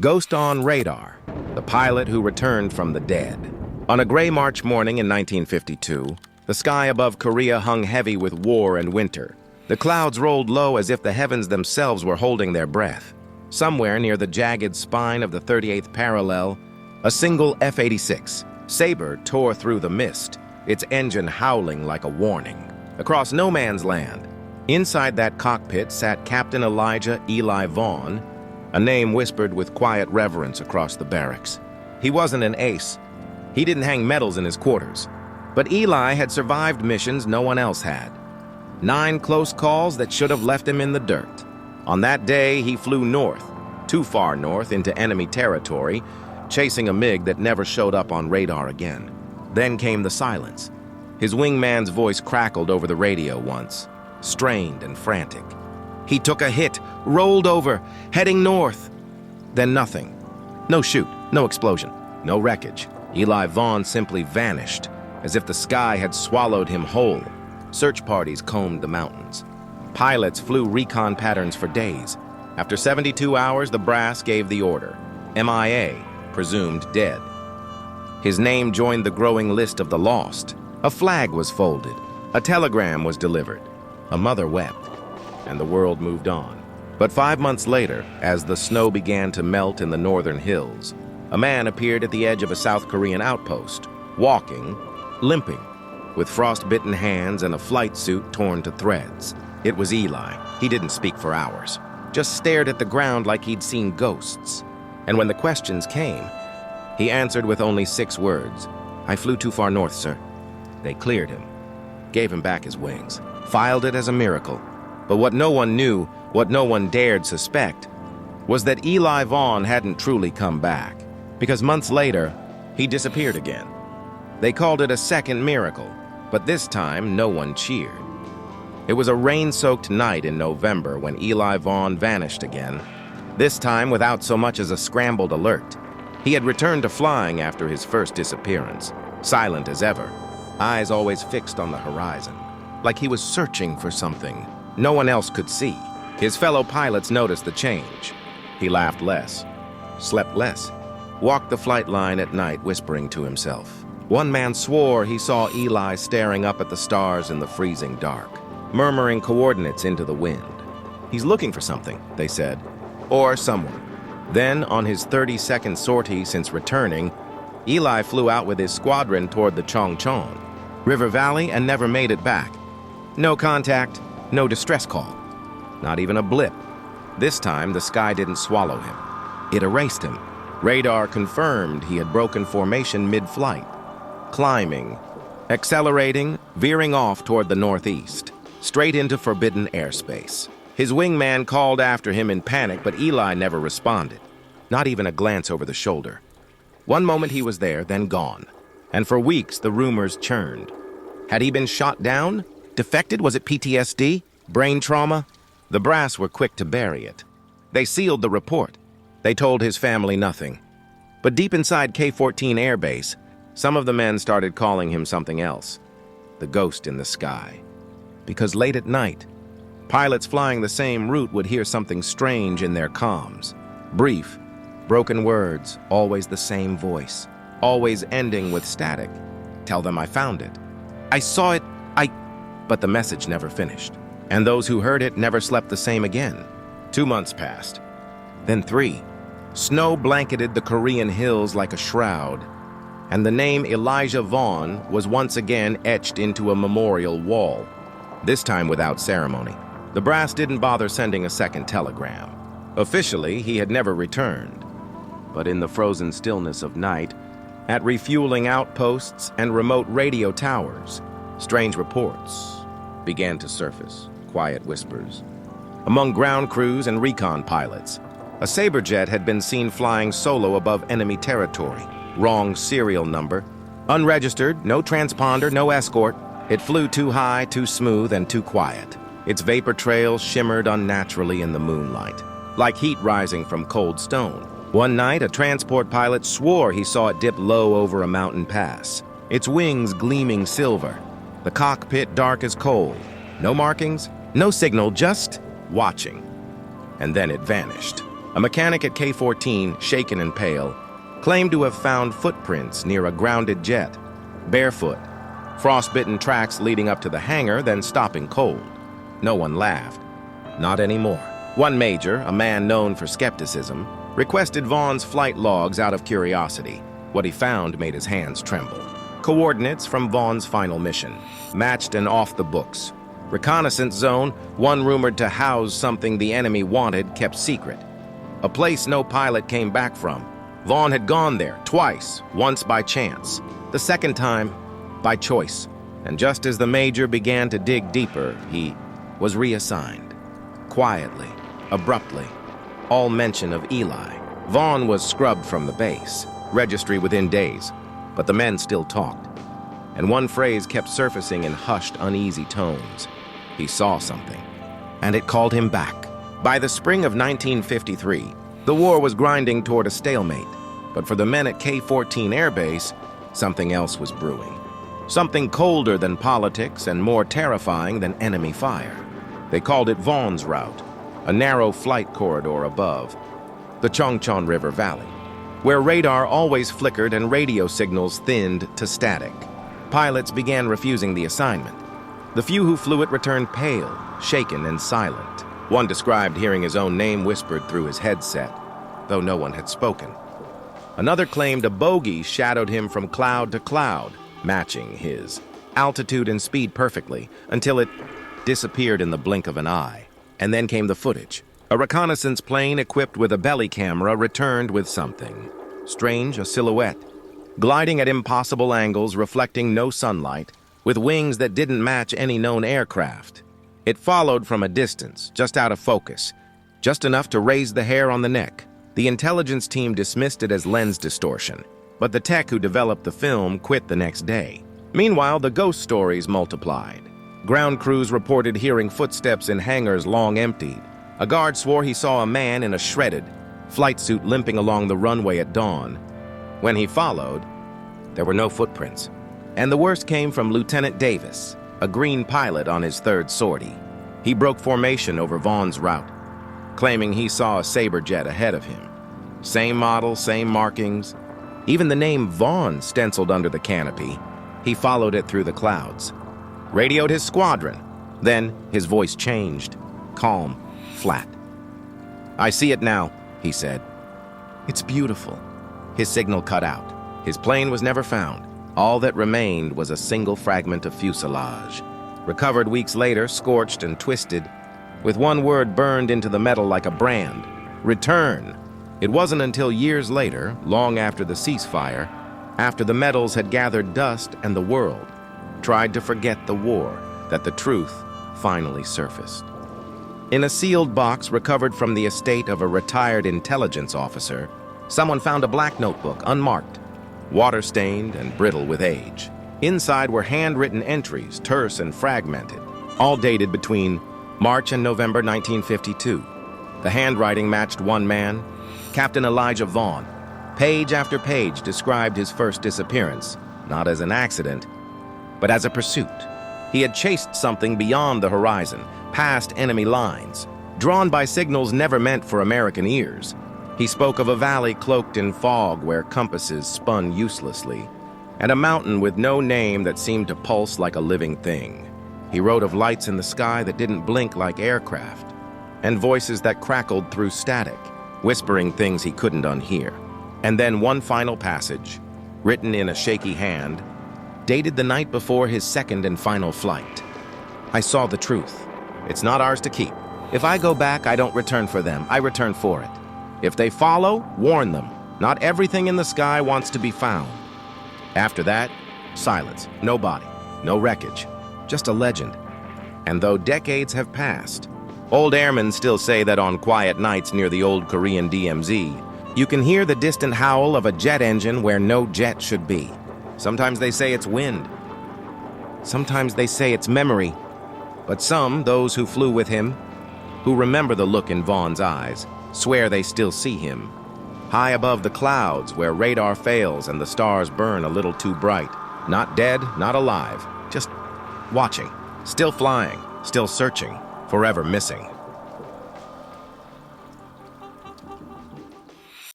Ghost on Radar, the pilot who returned from the dead. On a gray March morning in 1952, the sky above Korea hung heavy with war and winter. The clouds rolled low as if the heavens themselves were holding their breath. Somewhere near the jagged spine of the 38th parallel, a single F-86 Sabre tore through the mist, its engine howling like a warning. Across no man's land, inside that cockpit sat Captain Elijah Eli Vaughn, a name whispered with quiet reverence across the barracks. He wasn't an ace. He didn't hang medals in his quarters. But Eli had survived missions no one else had. 9 close calls that should have left him in the dirt. On that day, he flew north, too far north into enemy territory, chasing a MiG that never showed up on radar again. Then came the silence. His wingman's voice crackled over the radio once, strained and frantic. He took a hit, rolled over, heading north. Then nothing. No shoot, no explosion, no wreckage. Eli Vaughn simply vanished, as if the sky had swallowed him whole. Search parties combed the mountains. Pilots flew recon patterns for days. After 72 hours, the brass gave the order. MIA, presumed dead. His name joined the growing list of the lost. A flag was folded. A telegram was delivered. A mother wept. And the world moved on. But 5 months later, as the snow began to melt in the northern hills, a man appeared at the edge of a South Korean outpost, walking, limping, with frost-bitten hands and a flight suit torn to threads. It was Eli. He didn't speak for hours, just stared at the ground like he'd seen ghosts. And when the questions came, he answered with only 6 words. "I flew too far north, sir." They cleared him, gave him back his wings, filed it as a miracle. But what no one knew, what no one dared suspect, was that Eli Vaughn hadn't truly come back, because months later, he disappeared again. They called it a second miracle, but this time no one cheered. It was a rain-soaked night in November when Eli Vaughn vanished again, this time without so much as a scrambled alert. He had returned to flying after his first disappearance, silent as ever, eyes always fixed on the horizon, like he was searching for something no one else could see. His fellow pilots noticed the change. He laughed less, slept less, walked the flight line at night whispering to himself. One man swore he saw Eli staring up at the stars in the freezing dark, murmuring coordinates into the wind. "He's looking for something," they said, "or someone." Then, on his 32nd sortie since returning, Eli flew out with his squadron toward the Chongchon River Valley and never made it back. No contact, no distress call, not even a blip. This time, the sky didn't swallow him. It erased him. Radar confirmed he had broken formation mid-flight, climbing, accelerating, veering off toward the northeast, straight into forbidden airspace. His wingman called after him in panic, but Eli never responded, not even a glance over the shoulder. One moment he was there, then gone. And for weeks, the rumors churned. Had he been shot down? Defected? Was it PTSD? Brain trauma? The brass were quick to bury it. They sealed the report. They told his family nothing. But deep inside K-14 Air Base, some of the men started calling him something else. The ghost in the sky. Because late at night, pilots flying the same route would hear something strange in their comms. Brief, broken words, always the same voice, always ending with static. "Tell them I found it. I saw it. But the message never finished. And those who heard it never slept the same again. 2 months passed. Then 3. Snow blanketed the Korean hills like a shroud, and the name Elijah Vaughn was once again etched into a memorial wall, this time without ceremony. The brass didn't bother sending a second telegram. Officially, he had never returned. But in the frozen stillness of night, at refueling outposts and remote radio towers, strange reports began to surface, quiet whispers. Among ground crews and recon pilots, a Sabre jet had been seen flying solo above enemy territory. Wrong serial number. Unregistered, no transponder, no escort. It flew too high, too smooth, and too quiet. Its vapor trail shimmered unnaturally in the moonlight, like heat rising from cold stone. One night, a transport pilot swore he saw it dip low over a mountain pass, its wings gleaming silver, the cockpit dark as coal. No markings, no signal, just watching. And then it vanished. A mechanic at K-14, shaken and pale, claimed to have found footprints near a grounded jet, barefoot, frostbitten tracks leading up to the hangar, then stopping cold. No one laughed. Not anymore. One major, a man known for skepticism, requested Vaughn's flight logs out of curiosity. What he found made his hands tremble. Coordinates from Vaughn's final mission, matched and off the books. Reconnaissance zone, one rumored to house something the enemy wanted, kept secret. A place no pilot came back from. Vaughn had gone there twice, once by chance, the second time by choice. And just as the major began to dig deeper, he was reassigned. Quietly, abruptly, all mention of Eli. Vaughn was scrubbed from the base, registry within days, but the men still talked. And one phrase kept surfacing in hushed, uneasy tones. He saw something, and it called him back. By the spring of 1953, the war was grinding toward a stalemate, but for the men at K-14 Air Base, something else was brewing. Something colder than politics and more terrifying than enemy fire. They called it Vaughn's Route, a narrow flight corridor above the Chongchon River Valley, where radar always flickered and radio signals thinned to static. Pilots began refusing the assignment. The few who flew it returned pale, shaken, and silent. One described hearing his own name whispered through his headset, though no one had spoken. Another claimed a bogey shadowed him from cloud to cloud, matching his altitude and speed perfectly, until it disappeared in the blink of an eye. And then came the footage. A reconnaissance plane equipped with a belly camera returned with something strange, a silhouette, gliding at impossible angles, reflecting no sunlight, with wings that didn't match any known aircraft. It followed from a distance, just out of focus, just enough to raise the hair on the neck. The intelligence team dismissed it as lens distortion, but the tech who developed the film quit the next day. Meanwhile, the ghost stories multiplied. Ground crews reported hearing footsteps in hangars long emptied. A guard swore he saw a man in a shredded flight suit limping along the runway at dawn. When he followed, there were no footprints. And the worst came from Lieutenant Davis, a green pilot on his third sortie. He broke formation over Vaughn's route, claiming he saw a Sabre jet ahead of him. Same model, same markings, even the name Vaughn stenciled under the canopy. He followed it through the clouds. Radioed his squadron. Then his voice changed, calm, flat. "I see it now," he said. "It's beautiful." His signal cut out. His plane was never found. All that remained was a single fragment of fuselage, recovered weeks later, scorched and twisted, with one word burned into the metal like a brand: return. It wasn't until years later, long after the ceasefire, after the metals had gathered dust and the world tried to forget the war, that the truth finally surfaced. In a sealed box recovered from the estate of a retired intelligence officer, someone found a black notebook, unmarked, water-stained and brittle with age. Inside were handwritten entries, terse and fragmented, all dated between March and November 1952. The handwriting matched one man, Captain Elijah Vaughn. Page after page described his first disappearance, not as an accident, but as a pursuit. He had chased something beyond the horizon, past enemy lines, drawn by signals never meant for American ears. He spoke of a valley cloaked in fog where compasses spun uselessly, and a mountain with no name that seemed to pulse like a living thing. He wrote of lights in the sky that didn't blink like aircraft, and voices that crackled through static, whispering things he couldn't unhear. And then one final passage, written in a shaky hand, dated the night before his second and final flight. "I saw the truth. It's not ours to keep. If I go back, I don't return for them. I return for it. If they follow, warn them. Not everything in the sky wants to be found." After that, silence. No body, no wreckage, just a legend. And though decades have passed, old airmen still say that on quiet nights near the old Korean DMZ, you can hear the distant howl of a jet engine where no jet should be. Sometimes they say it's wind. Sometimes they say it's memory. But some, those who flew with him, who remember the look in Vaughn's eyes, swear they still see him, high above the clouds where radar fails and the stars burn a little too bright. Not dead, not alive, just watching, still flying, still searching, forever missing.